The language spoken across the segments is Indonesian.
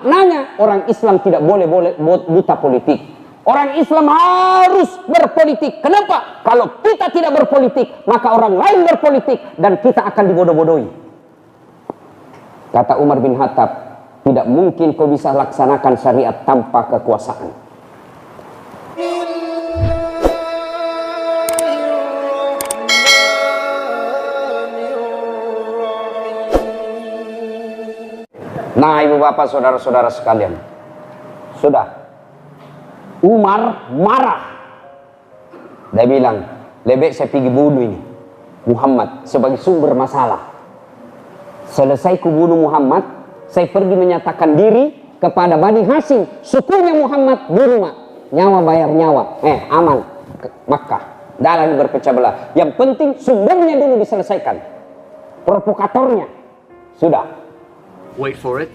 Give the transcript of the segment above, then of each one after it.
Maknanya orang Islam tidak boleh buta politik. Orang Islam harus berpolitik. Kenapa? Kalau kita tidak berpolitik, maka orang lain berpolitik dan kita akan dibodoh-bodohi. Kata Umar bin Khattab, tidak mungkin kau bisa laksanakan syariat tanpa kekuasaan. Nah, ibu bapak, saudara-saudara sekalian, sudah. Umar marah. Dia bilang, lebih saya pergi bunuh ini Muhammad sebagai sumber masalah. Selesai ku bunuh Muhammad, saya pergi menyatakan diri kepada Bani Hashim, sukunya Muhammad di rumah. Nyawa bayar nyawa, aman ke Makkah. Dalam berpecah belah. Yang penting sumbernya dulu diselesaikan, provokatornya sudah. Wait for it.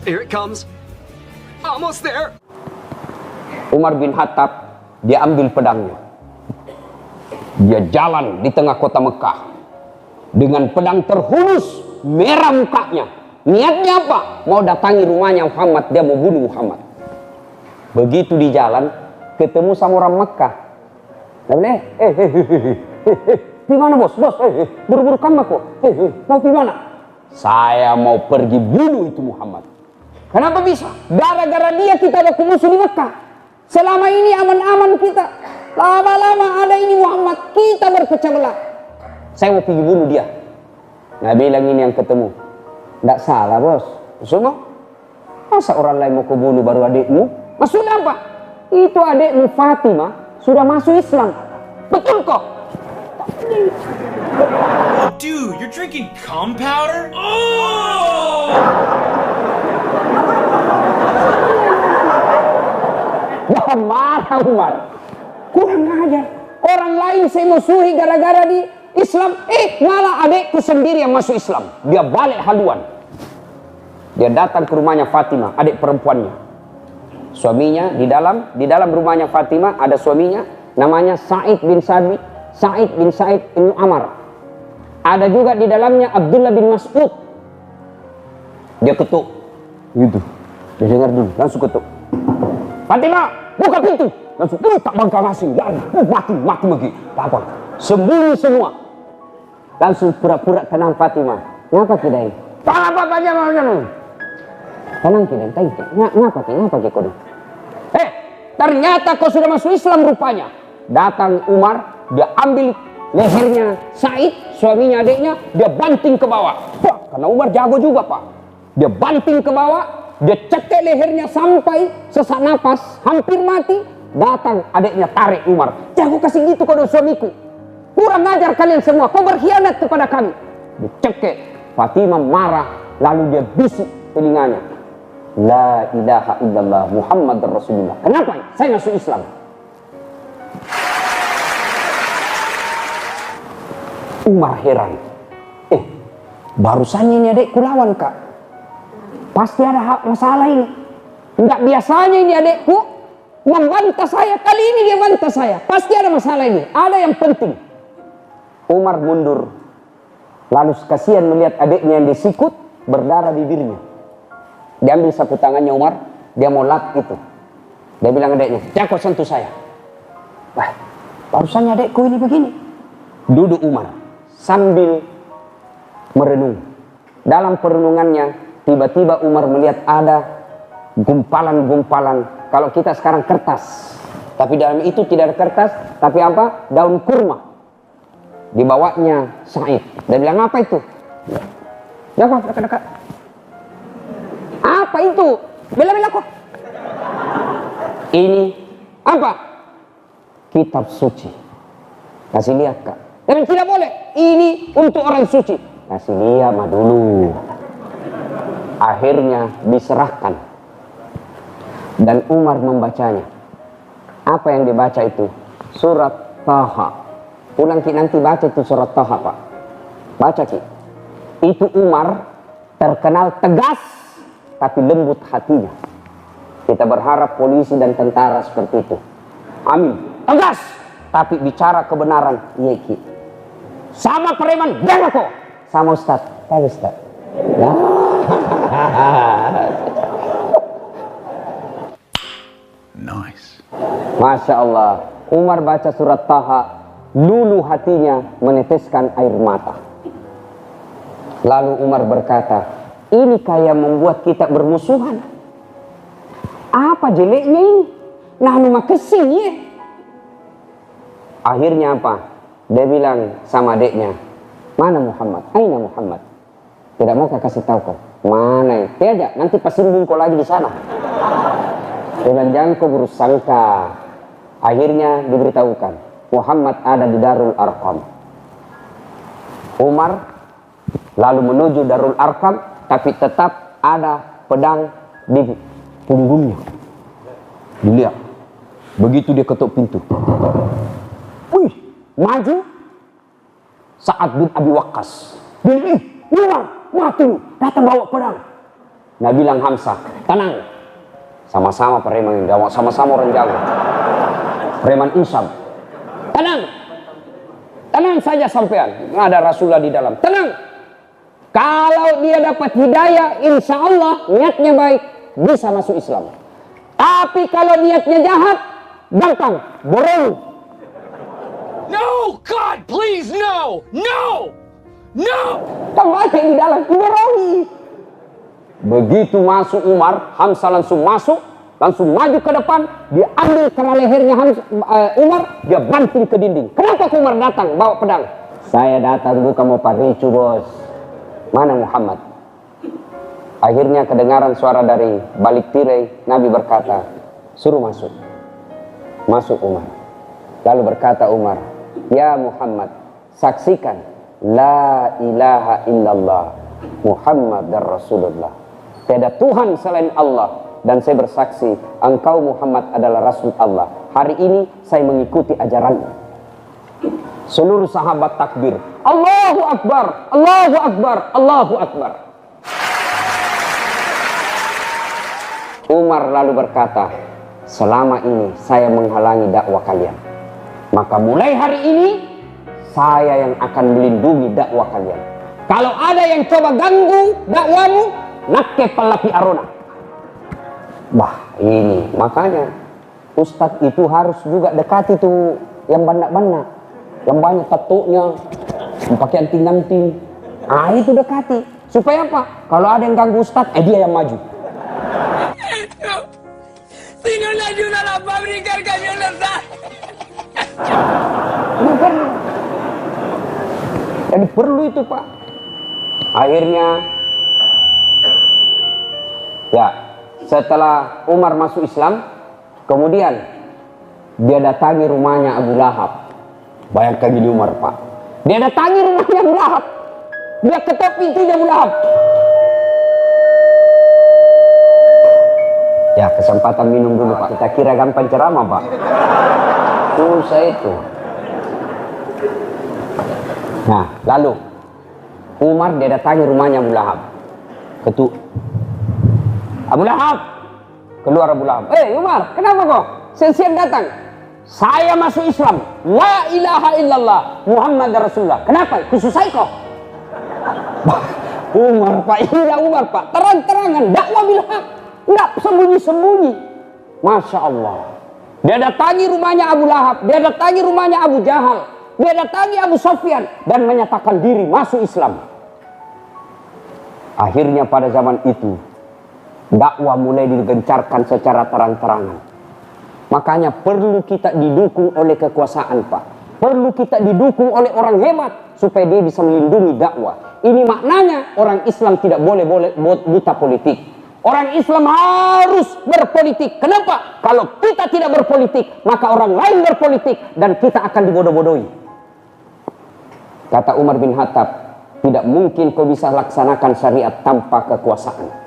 Here it comes. Almost there. Umar bin Khattab, dia ambil pedangnya. Dia jalan di tengah kota Mekah dengan pedang terhunus, merah mukanya. Niatnya apa? Mau datangi rumahnya Muhammad, dia mau bunuh Muhammad. Begitu di jalan, ketemu sama orang Mekah. Dia bilang, gimana bos? Buru-buru kamu kok. Mau gimana? Saya mau pergi bunuh itu Muhammad. Kenapa bisa? Gara-gara dia kita ada musuh di Mekah. Selama ini aman-aman kita. Lama-lama ada ini Muhammad, kita berpecah belah. Saya mau pergi bunuh dia. Nah, bilang ini yang ketemu. Tidak salah bos. Semua? Masa orang lain mau kau bunuh baru adikmu? Maksudnya apa? Itu adikmu Fatimah sudah masuk Islam. Betul kok? Oh, dude, you're drinking cum powder? Oh! Wah, marah Umar. Kurang ajar. Orang lain saya musuhi gara-gara di Islam. Malah adikku sendiri yang masuk Islam. Dia balik haluan. Dia datang ke rumahnya Fatimah, adik perempuannya. Suaminya di dalam rumahnya Fatimah ada suaminya namanya Sa'id bin Sa'id bin Amar. Ada juga di dalamnya Abdullah bin Mas'ud. Dia ketuk. Gitu. Dia dengar dulu, langsung ketuk. Fatimah, buka pintu. Langsung tak bangka nasi. Mati lagi. Apa? Sembunyi semua. Langsung pura-pura tenang Fatimah. Ngapa kita ini? Tak apa aja mau. Tenang kita. Ngapa kita? Ternyata kau sudah masuk Islam rupanya. Datang Umar, dia ambil lehernya Said, suaminya adiknya, dia banting ke bawah. Karena Umar jago juga pak. Dia banting ke bawah, dia cekek lehernya sampai sesak napas, hampir mati. Datang adiknya tarik Umar. Jago kasih gitu kau suamiku. Kurang ajar kalian semua, kau berkhianat kepada kami. Dia cekek. Fatimah marah, lalu dia bisik telinganya. La ilaha illallah Muhammad Rasulullah. Kenapa? Saya masuk Islam. Umar heran. Barusannya ini adikku lawan kak. Pasti ada masalah ini. Enggak biasanya ini adikku membantah saya. Kali ini dia bantah saya. Pasti ada masalah ini. Ada yang penting. Umar mundur. Lalu kasihan melihat adiknya yang disikut berdarah bibirnya. Dia ambil sapu tangannya Umar. Dia mau lap itu. Dia bilang adiknya, jangan kau sentuh saya. Wah, barusannya adikku ini begini. Duduk Umar sambil merenung. Dalam perenungannya, tiba-tiba Umar melihat ada gumpalan-gumpalan. Kalau kita sekarang kertas. Tapi dalam itu tidak ada kertas. Tapi apa? Daun kurma. Dibawanya Sa'id. Dia bilang, apa itu? Apa? Dekat-dekat. Apa itu? Bela-bela kok. Ini apa? Kitab suci. Kasih lihat kak. Dan tidak boleh. Ini untuk orang suci. Kasih lihat mah dulu. Akhirnya diserahkan. Dan Umar membacanya. Apa yang dibaca itu? Surat Taha. Pulang ki nanti baca itu surat Taha pak. Baca ki. Itu Umar terkenal tegas. Tapi lembut hatinya. Kita berharap polisi dan tentara seperti itu. Amin. Tegas. Tapi bicara kebenaran. Iya ki. Sama preman. Jangan kok. Sama Ustaz. Ustaz. Masya Allah. Umar baca surat Taha, lulu hatinya meneteskan air mata. Lalu Umar berkata, ini kayak membuat kita bermusuhan. Apa jeleknya ini? Nahnu makasih ya. Akhirnya apa? Dia bilang sama adiknya, mana Muhammad? Aina Muhammad? Tidak mau kau kasih tahu kau? Mana? Tidak, nanti pasinggung kau lagi di sana. Dia bilang, jangan kau bersangka. Akhirnya diberitahukan, Muhammad ada di Darul Arqam. Umar lalu menuju Darul Arqam, tapi tetap ada pedang di punggungnya. Dilihat, begitu dia ketuk pintu. Wih, maju Sa'ad bin Abi Waqqas. Umar, mati, datang bawa pedang. Nah bilang Hamzah, tenang. Sama-sama preman yang gawat, sama-sama orang jago. Preman Insam. Tenang. Tenang saja sampean. Ada Rasulullah di dalam. Tenang. Kalau dia dapat hidayah, insya Allah niatnya baik, bisa masuk Islam. Tapi kalau niatnya jahat, gampang, borong. No! God, please, no! No! No! Kan baca di dalam, diborongi. Begitu masuk Umar, Hamzah langsung masuk, langsung maju ke depan, dia ambil kera lehernya Umar, dia banting ke dinding. Kenapa Umar datang bawa pedang? Saya datang bukan mau paricu, bos. Mana Muhammad? Akhirnya kedengaran suara dari balik tirai. Nabi berkata, suruh masuk. Masuk Umar. Lalu berkata Umar, ya Muhammad, saksikan la ilaha illallah Muhammad dan Rasulullah. Tiada Tuhan selain Allah, dan saya bersaksi engkau Muhammad adalah Rasul Allah. Hari ini saya mengikuti ajaranmu. Seluruh sahabat takbir, Allahu Akbar, Allahu Akbar, Allahu Akbar. Umar lalu berkata, selama ini saya menghalangi dakwah kalian, maka mulai hari ini saya yang akan melindungi dakwah kalian. Kalau ada yang coba ganggu dakwahmu, nakke palapi arona. Bah, ini makanya Ustadz itu harus juga dekati tuh yang banyak-banyak, yang banyak tatuknya, pakai anting-anting. Ah, itu dekati. Supaya apa? Kalau ada yang ganggu Ustadz, dia yang maju. Si no le ayuda a la fábrica el camión le está. Jadi perlu itu, Pak. Akhirnya ya, setelah Umar masuk Islam, kemudian dia datangi rumahnya Abu Lahab. Bayangkan jadi Umar, Pak. Dia datangi rumahnya Abu Lahab. Dia ketok pintunya Abu Lahab. Ya, kesempatan minum dulu, Pak. Kita kira gampang ceramah, Pak. Susah itu. Nah, lalu Umar dia datangi rumahnya Abu Lahab. Ketuk. Abu Lahab. Keluar Abu Lahab. Umar, kenapa kok siang-siang datang? Saya masuk Islam. La ilaha illallah Muhammad Rasulullah. Kenapa? Kususai kok. Umar, Pak. Inilah Umar, Pak. Terang-terangan dakwah bil haq. Enggak sembunyi-sembunyi. Masya Allah. Dia datangi rumahnya Abu Lahab. Dia datangi rumahnya Abu Jahal. Dia datangi Abu Sufyan dan menyatakan diri masuk Islam. Akhirnya pada zaman itu dakwah mulai digencarkan secara terang-terangan. Makanya perlu kita didukung oleh kekuasaan, Pak. Perlu kita didukung oleh orang hebat supaya dia bisa melindungi dakwah. Ini maknanya orang Islam tidak boleh buta politik. Orang Islam harus berpolitik. Kenapa? Kalau kita tidak berpolitik, maka orang lain berpolitik dan kita akan dibodoh-bodohi. Kata Umar bin Khattab, tidak mungkin kau bisa laksanakan syariat tanpa kekuasaan.